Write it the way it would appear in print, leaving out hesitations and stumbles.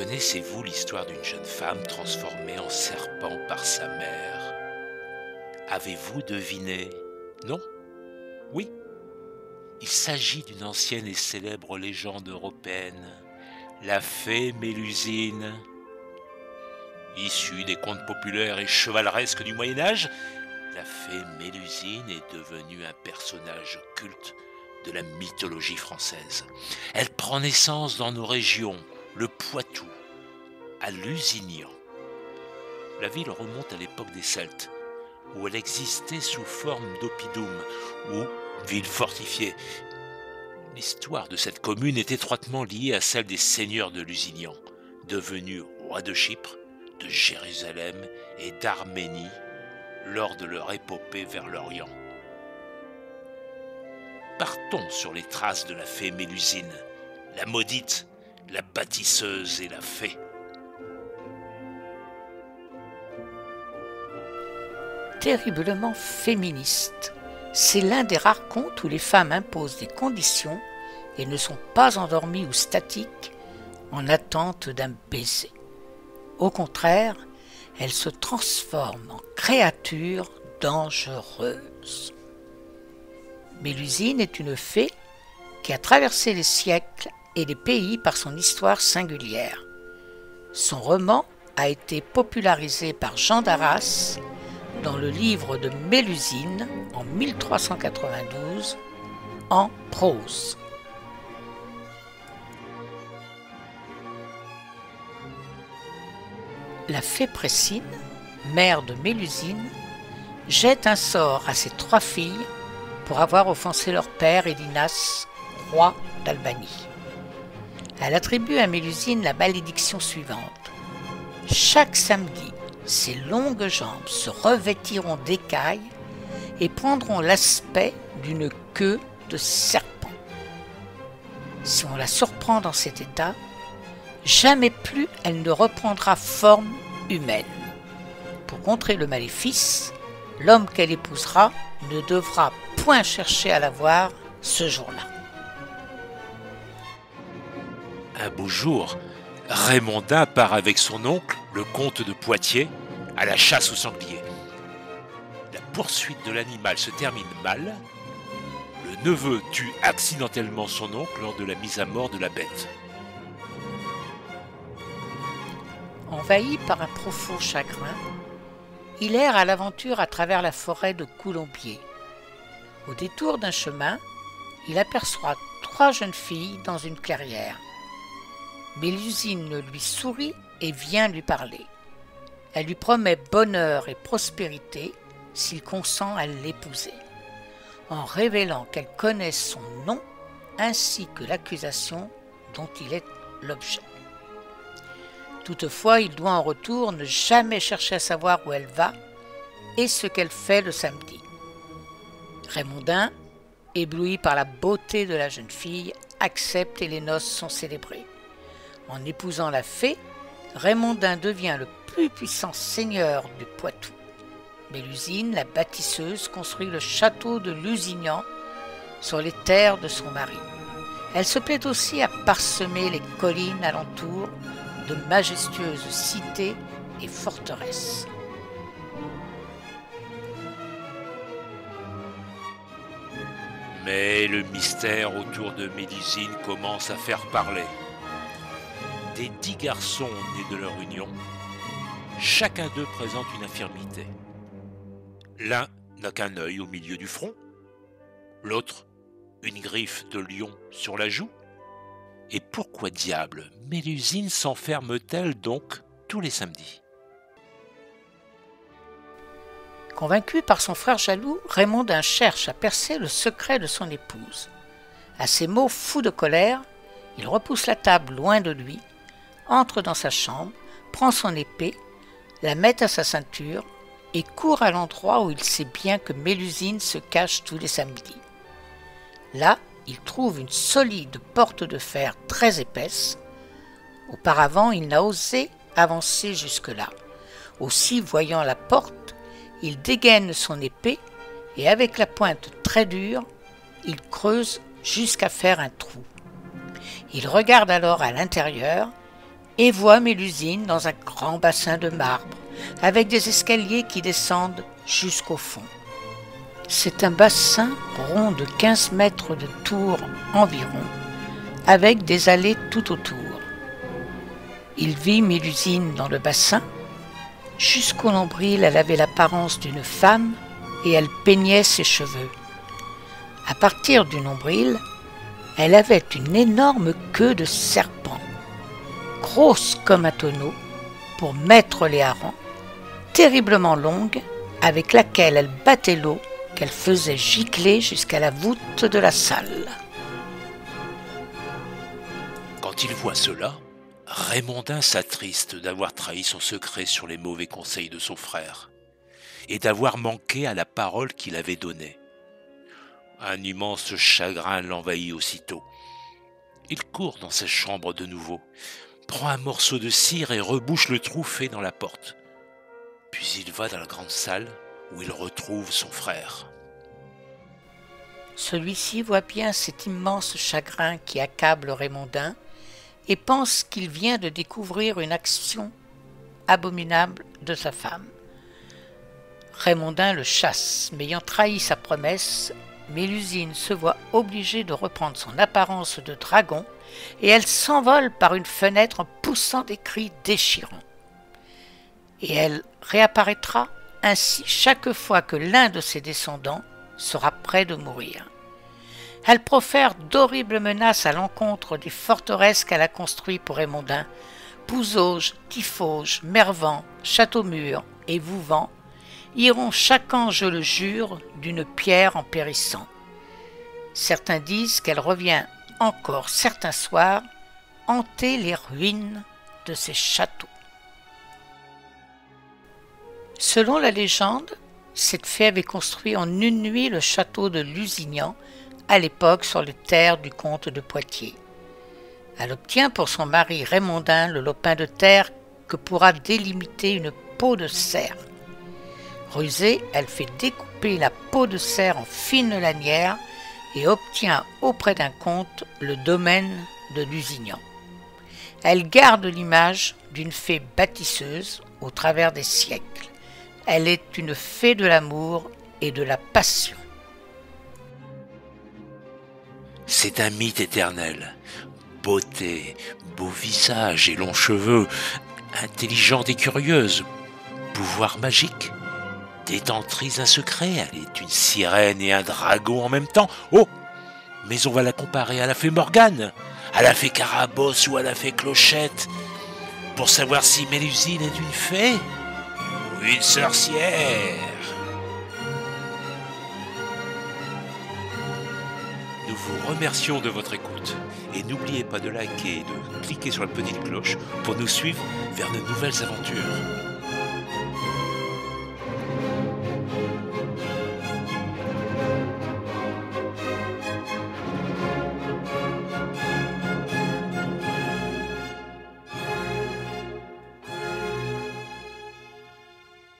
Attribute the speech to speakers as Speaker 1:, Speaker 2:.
Speaker 1: Connaissez-vous l'histoire d'une jeune femme transformée en serpent par sa mère? Avez-vous deviné? Non? Oui? Il s'agit d'une ancienne et célèbre légende européenne, la fée Mélusine. Issue des contes populaires et chevaleresques du Moyen-Âge, la fée Mélusine est devenue un personnage culte de la mythologie française. Elle prend naissance dans nos régions, le Poitou, à Lusignan. La ville remonte à l'époque des Celtes, où elle existait sous forme d'oppidum, ou ville fortifiée. L'histoire de cette commune est étroitement liée à celle des seigneurs de Lusignan, devenus rois de Chypre, de Jérusalem et d'Arménie lors de leur épopée vers l'Orient. Partons sur les traces de la fée Mélusine, la maudite, la bâtisseuse et la fée.
Speaker 2: Terriblement féministe, c'est l'un des rares contes où les femmes imposent des conditions et ne sont pas endormies ou statiques en attente d'un baiser. Au contraire, elles se transforment en créatures dangereuses. Mélusine est une fée qui a traversé les siècles et les pays par son histoire singulière. Son roman a été popularisé par Jean d'Arras dans le livre de Mélusine en 1392 en prose. La fée Précine, mère de Mélusine, jette un sort à ses 3 filles pour avoir offensé leur père Élinas, roi d'Albanie. Elle attribue à Mélusine la malédiction suivante. Chaque samedi, ses longues jambes se revêtiront d'écailles et prendront l'aspect d'une queue de serpent. Si on la surprend dans cet état, jamais plus elle ne reprendra forme humaine. Pour contrer le maléfice, l'homme qu'elle épousera ne devra point chercher à la voir ce jour-là.
Speaker 1: Un beau jour, Raymondin part avec son oncle, le comte de Poitiers, à la chasse au sanglier. La poursuite de l'animal se termine mal. Le neveu tue accidentellement son oncle lors de la mise à mort de la bête.
Speaker 2: Envahi par un profond chagrin, il erre à l'aventure à travers la forêt de Coulombiers. Au détour d'un chemin, il aperçoit 3 jeunes filles dans une clairière. Mélusine lui sourit et vient lui parler. Elle lui promet bonheur et prospérité s'il consent à l'épouser, en révélant qu'elle connaît son nom ainsi que l'accusation dont il est l'objet. Toutefois, il doit en retour ne jamais chercher à savoir où elle va et ce qu'elle fait le samedi. Raymondin, ébloui par la beauté de la jeune fille, accepte et les noces sont célébrées. En épousant la fée, Raymondin devient le plus puissant seigneur du Poitou. Mélusine, la bâtisseuse, construit le château de Lusignan sur les terres de son mari. Elle se plaît aussi à parsemer les collines alentour de majestueuses cités et forteresses.
Speaker 1: Mais le mystère autour de Mélusine commence à faire parler. Des 10 garçons nés de leur union, chacun d'eux présente une infirmité. L'un n'a qu'un œil au milieu du front, l'autre une griffe de lion sur la joue. Et pourquoi diable Mélusine s'enferme-t-elle donc tous les samedis?
Speaker 2: Convaincu par son frère jaloux, Raymondin cherche à percer le secret de son épouse. À ces mots, fou de colère, il repousse la table loin de lui, entre dans sa chambre, prend son épée, la met à sa ceinture et court à l'endroit où il sait bien que Mélusine se cache tous les samedis. Là, il trouve une solide porte de fer très épaisse. Auparavant, il n'a osé avancer jusque-là. Aussi, voyant la porte, il dégaine son épée et avec la pointe très dure, il creuse jusqu'à faire un trou. Il regarde alors à l'intérieur et voit Mélusine dans un grand bassin de marbre, avec des escaliers qui descendent jusqu'au fond. C'est un bassin rond de 15 mètres de tour environ, avec des allées tout autour. Il vit Mélusine dans le bassin. Jusqu'au nombril, elle avait l'apparence d'une femme et elle peignait ses cheveux. À partir du nombril, elle avait une énorme queue de serpent, grosse comme un tonneau, pour mettre les harengs, terriblement longue, avec laquelle elle battait l'eau qu'elle faisait gicler jusqu'à la voûte de la salle.
Speaker 1: Quand il voit cela, Raymondin s'attriste d'avoir trahi son secret sur les mauvais conseils de son frère et d'avoir manqué à la parole qu'il avait donnée. Un immense chagrin l'envahit aussitôt. Il court dans sa chambre de nouveau, prend un morceau de cire et rebouche le trou fait dans la porte. Puis il va dans la grande salle où il retrouve son frère.
Speaker 2: Celui-ci voit bien cet immense chagrin qui accable Raymondin et pense qu'il vient de découvrir une action abominable de sa femme. Raymondin le chasse, mais ayant trahi sa promesse, Mélusine se voit obligée de reprendre son apparence de dragon et elle s'envole par une fenêtre en poussant des cris déchirants. Et elle réapparaîtra ainsi chaque fois que l'un de ses descendants sera près de mourir. Elle profère d'horribles menaces à l'encontre des forteresses qu'elle a construites pour Raymondin, Pouzauges, Tiffauges, Mervan, Châteaumur et Vouvant iront chacun, je le jure, d'une pierre en périssant. Certains disent qu'elle revient encore certains soirs hanter les ruines de ces châteaux. Selon la légende, cette fée avait construit en une nuit le château de Lusignan, à l'époque sur les terres du comte de Poitiers. Elle obtient pour son mari Raymondin le lopin de terre que pourra délimiter une peau de cerf. Rusée, elle fait découper la peau de cerf en fines lanières et obtient auprès d'un comte le domaine de Lusignan. Elle garde l'image d'une fée bâtisseuse au travers des siècles. Elle est une fée de l'amour et de la passion.
Speaker 1: C'est un mythe éternel. Beauté, beau visage et longs cheveux, intelligente et curieuse, pouvoir magique, détentrice d'un secret, elle est une sirène et un dragon en même temps. Oh, mais on va la comparer à la fée Morgane, à la fée Carabosse ou à la fée Clochette, pour savoir si Mélusine est une fée ou une sorcière. Nous vous remercions de votre écoute et n'oubliez pas de liker et de cliquer sur la petite cloche pour nous suivre vers de nouvelles aventures.